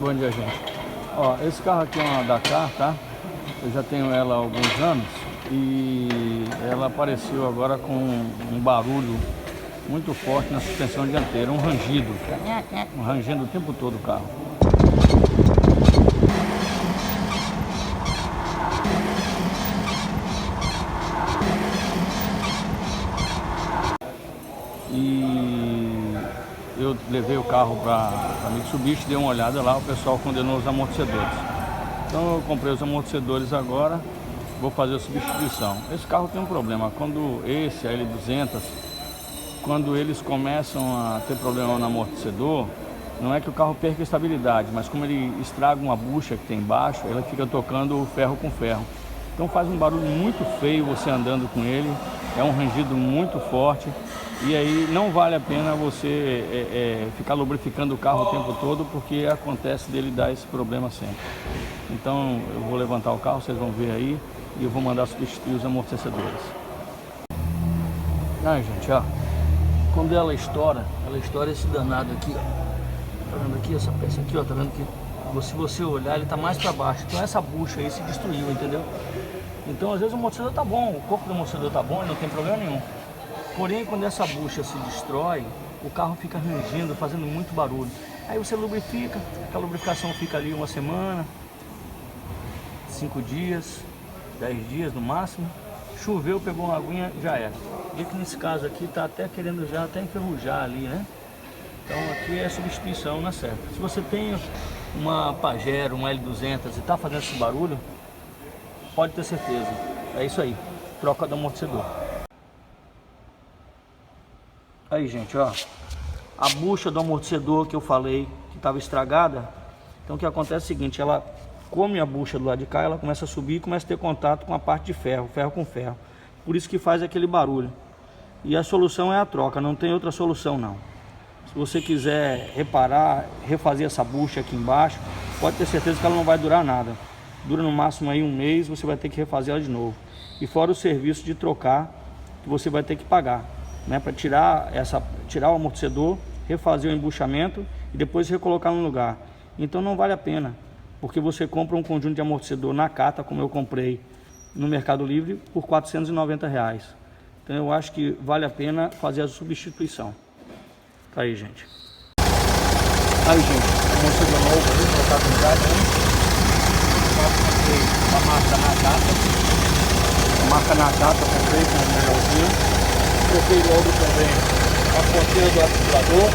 Bom dia, gente. Ó, esse carro aqui é uma Dakar, tá? Eu já tenho ela há alguns anos e ela apareceu agora com um barulho muito forte na suspensão dianteira, um rangindo o tempo todo o carro. E eu levei o carro para Mitsubishi, dei uma olhada lá, o pessoal condenou os amortecedores. Então eu comprei os amortecedores agora, vou fazer a substituição. Esse carro tem um problema, quando esse, a L200, quando eles começam a ter problema no amortecedor, não é que o carro perca a estabilidade, mas como ele estraga uma bucha que tem embaixo, ela fica tocando ferro com ferro. Então faz um barulho muito feio você andando com ele, é um rangido muito forte e aí não vale a pena você ficar lubrificando o carro o tempo todo, porque acontece dele dar esse problema sempre. Então eu vou levantar o carro, vocês vão ver aí, e eu vou mandar substituir os amortecedores. Ai, gente, ó, quando ela estoura esse danado aqui, ó. Tá vendo aqui essa peça aqui, ó, tá vendo que se você olhar ele tá mais para baixo, então essa bucha aí se destruiu, entendeu? Então às vezes o amortecedor tá bom, o corpo do amortecedor tá bom e não tem problema nenhum. Porém, quando essa bucha se destrói, o carro fica rangindo, fazendo muito barulho. Aí você lubrifica, a lubrificação fica ali uma semana, 5 dias, 10 dias no máximo. Choveu, pegou uma aguinha, já era. E que nesse caso aqui tá até querendo já até enferrujar ali, né? Então aqui é substituição na certa. Se você tem uma Pajero, uma L200 e tá fazendo esse barulho, pode ter certeza, é isso aí, troca do amortecedor. Aí, gente, ó, a bucha do amortecedor que eu falei que estava estragada. Então o que acontece é o seguinte, ela come a bucha do lado de cá, ela começa a subir e começa a ter contato com a parte de ferro, ferro com ferro. Por isso que faz aquele barulho. E a solução é a troca, não tem outra solução não. Se você quiser reparar, refazer essa bucha aqui embaixo, pode ter certeza que ela não vai durar nada. Dura no máximo aí um mês, você vai ter que refazer ela de novo. E fora o serviço de trocar, que você vai ter que pagar, né, para tirar o amortecedor, refazer o embuchamento e depois recolocar no lugar. Então não vale a pena, porque você compra um conjunto de amortecedor na Cata, como eu comprei no Mercado Livre, por R$490. Então eu acho que vale a pena fazer a substituição. Tá aí, gente. Aí, gente, amortecedor novo ali, colocado no lugar, né? Comprei uma marca Nakata. A marca Nakata eu comprei com o melhorzinho. Troquei logo também a ponteira do articulador.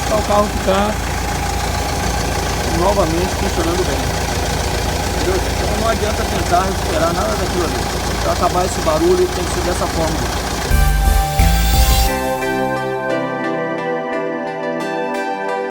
Para o carro ficar novamente funcionando bem. Entendeu? Então não adianta tentar recuperar nada daquilo ali. Para acabar esse barulho tem que ser dessa forma.